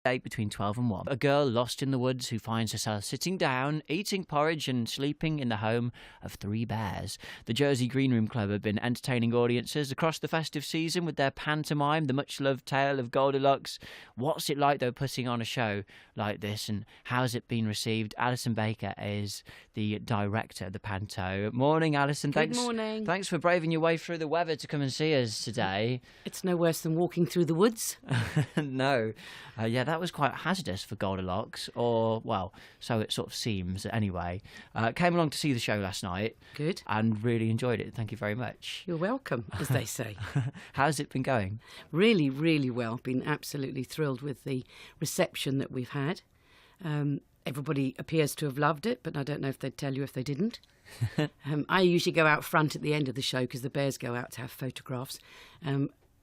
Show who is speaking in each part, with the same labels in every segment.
Speaker 1: Date between 12 and 1. A girl lost in the woods who finds herself sitting down, eating porridge and sleeping in the home of 3 bears. The Jersey Green Room Club have been entertaining audiences across the festive season with their pantomime, the much-loved tale of Goldilocks. What's it like, though, putting on a show like this, and how's it been received? Alison Baker is the director of the Panto. Morning, Alison.
Speaker 2: Good morning.
Speaker 1: Thanks for braving your way through the weather to come and see us today.
Speaker 2: It's no worse than walking through the woods.
Speaker 1: No. Yeah, that was quite hazardous for Goldilocks, or, well, so it sort of seems anyway. Came along to see the show last night.
Speaker 2: Good.
Speaker 1: And really enjoyed it. Thank you very much.
Speaker 2: You're welcome, as they say.
Speaker 1: How's it been going?
Speaker 2: Really, really well. Been absolutely thrilled with the reception that we've had. Everybody appears to have loved it, but I don't know if they'd tell you if they didn't. I usually go out front at the end of the show because the bears go out to have photographs.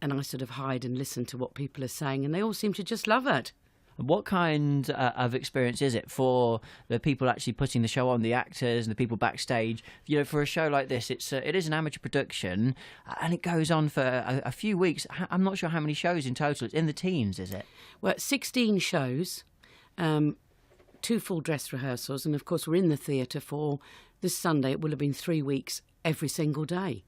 Speaker 2: And I sort of hide and listen to what people are saying, and they all seem to just love it.
Speaker 1: What kind of experience is it for the people actually putting the show on, the actors and the people backstage? You know, for a show like this, it is an amateur production, and it goes on for a few weeks. I'm not sure how many shows in total. It's in the teens, is it?
Speaker 2: Well, 16 shows, 2 full dress rehearsals, and of course we're in the theatre for this Sunday. It will have been 3 weeks every single day.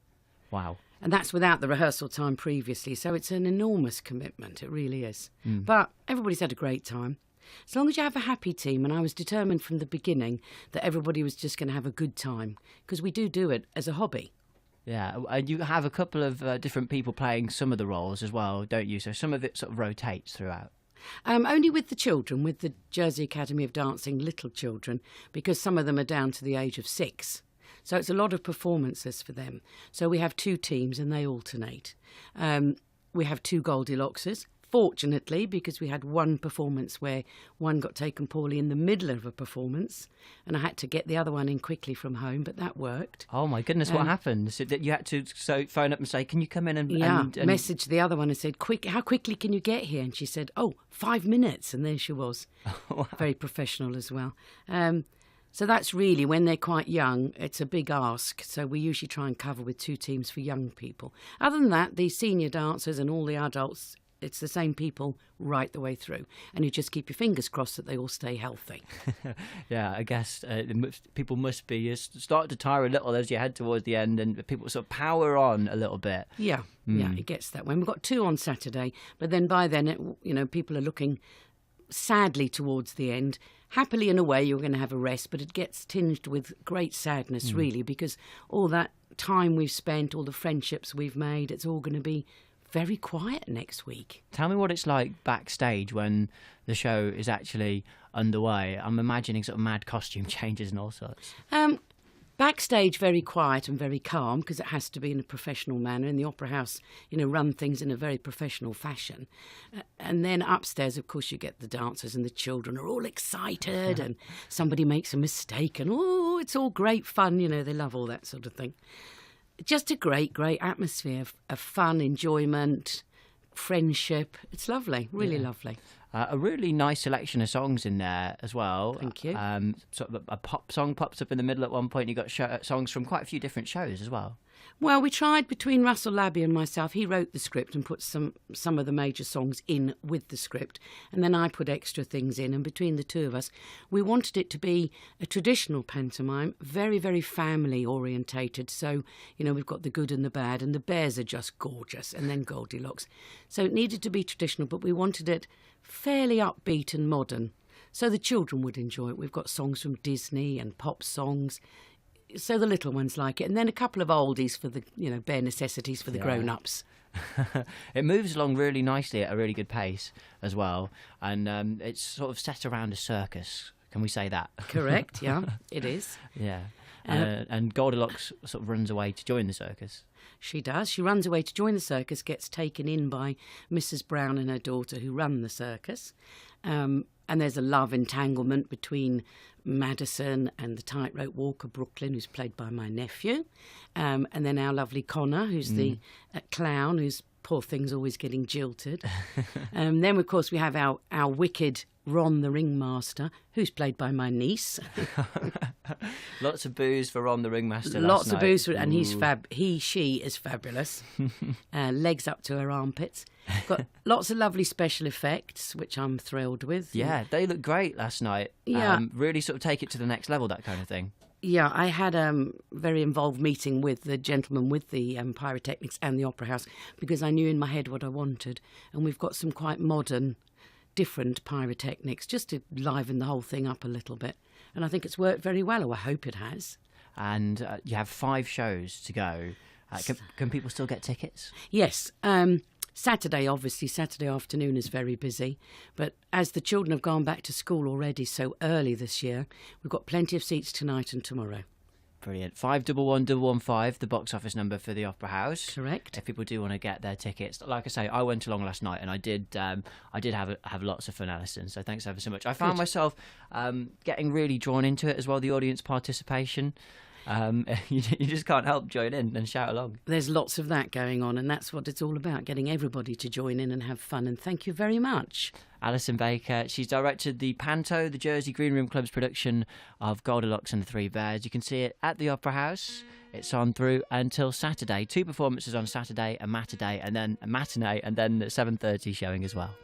Speaker 1: Wow.
Speaker 2: And that's without the rehearsal time previously, so it's an enormous commitment, it really is. But everybody's had a great time. As long as you have a happy team, and I was determined from the beginning that everybody was just going to have a good time, because we do it as a hobby.
Speaker 1: Yeah, and you have a couple of different people playing some of the roles as well, don't you? So some of it sort of rotates throughout.
Speaker 2: Only with the children, with the Jersey Academy of Dancing little children, because some of them are down to the age of 6. So it's a lot of performances for them. So we have 2 teams and they alternate. We have 2 Goldilockses, fortunately, because we had one performance where one got taken poorly in the middle of a performance, and I had to get the other one in quickly from home, but that worked.
Speaker 1: Oh my goodness, what happened? So that you had to phone up and say, can you come in and...
Speaker 2: message the other one and said, how quickly can you get here? And she said, 5 minutes, and there she was. Wow. Very professional as well. So that's really, when they're quite young, it's a big ask. So we usually try and cover with 2 teams for young people. Other than that, the senior dancers and all the adults, it's the same people right the way through. And you just keep your fingers crossed that they all stay healthy.
Speaker 1: Yeah, I guess people must be start to tire a little as you head towards the end, and people sort of power on a little bit.
Speaker 2: Yeah, yeah, it gets that way. We've got 2 on Saturday, but then by then, people are looking sadly towards the end. Happily, in a way, you're going to have a rest, but it gets tinged with great sadness, really, because all that time we've spent, all the friendships we've made, it's all going to be very quiet next week.
Speaker 1: Tell me what it's like backstage when the show is actually underway. I'm imagining sort of mad costume changes and all sorts.
Speaker 2: Backstage, very quiet and very calm, because it has to be in a professional manner. In the Opera House, run things in a very professional fashion. And then upstairs, of course, you get the dancers, and the children are all excited, and somebody makes a mistake, and it's all great fun. They love all that sort of thing. Just a great, great atmosphere of fun, enjoyment, friendship. It's lovely, really lovely.
Speaker 1: A really nice selection of songs in there as well.
Speaker 2: Thank you.
Speaker 1: Sort of a pop song pops up in the middle at one point. You got songs from quite a few different shows as well.
Speaker 2: Well, we tried between Russell Labby and myself. He wrote the script and put some of the major songs in with the script, and then I put extra things in. And between the 2 of us, we wanted it to be a traditional pantomime, very, very family orientated. So, we've got the good and the bad, and the bears are just gorgeous, and then Goldilocks. So it needed to be traditional, but we wanted it fairly upbeat and modern, so the children would enjoy it. We've got songs from Disney and pop songs, so the little ones like it, and then a couple of oldies for the bare necessities for the grown-ups.
Speaker 1: It moves along really nicely at a really good pace as well, and it's sort of set around a circus. Can we say that?
Speaker 2: Correct, yeah, it is.
Speaker 1: Yeah. And Goldilocks sort of runs away to join the circus.
Speaker 2: She does. She runs away to join the circus, gets taken in by Mrs. Brown and her daughter, who run the circus. And there's a love entanglement between Madison and the tightrope walker Brooklyn, who's played by my nephew. And then our lovely Connor, who's the clown, who's poor thing's always getting jilted. Then, of course, we have our wicked Ron the Ringmaster, who's played by my niece.
Speaker 1: Lots of booze for Ron the Ringmaster.
Speaker 2: Lots of booze, and she is fabulous. Legs up to her armpits. Got lots of lovely special effects, which I'm thrilled with.
Speaker 1: Yeah, they look great last night.
Speaker 2: Yeah.
Speaker 1: Really sort of take it to the next level, that kind of thing.
Speaker 2: Yeah, I had a very involved meeting with the gentleman with the pyrotechnics and the Opera House, because I knew in my head what I wanted. And we've got some quite modern, different pyrotechnics, just to liven the whole thing up a little bit. And I think it's worked very well, or I hope it has.
Speaker 1: And you have 5 shows to go. Can people still get tickets?
Speaker 2: Yes. Saturday afternoon is very busy. But as the children have gone back to school already so early this year, we've got plenty of seats tonight and tomorrow.
Speaker 1: Brilliant. 511115, the box office number for the Opera House.
Speaker 2: Correct.
Speaker 1: If people do want to get their tickets, like I say, I went along last night and I did have lots of fun, Alison. So thanks ever so much. I found myself getting really drawn into it as well. The audience participation. You just can't help join in and shout along.
Speaker 2: There's lots of that going on, and that's what it's all about, getting everybody to join in and have fun. And thank you very much.
Speaker 1: Alison Baker, she's directed the Panto, the Jersey Green Room Club's production of Goldilocks and the Three Bears. You can see it at the Opera House. It's on through until Saturday. 2 performances on Saturday, a matinee, and then the 7:30 showing as well.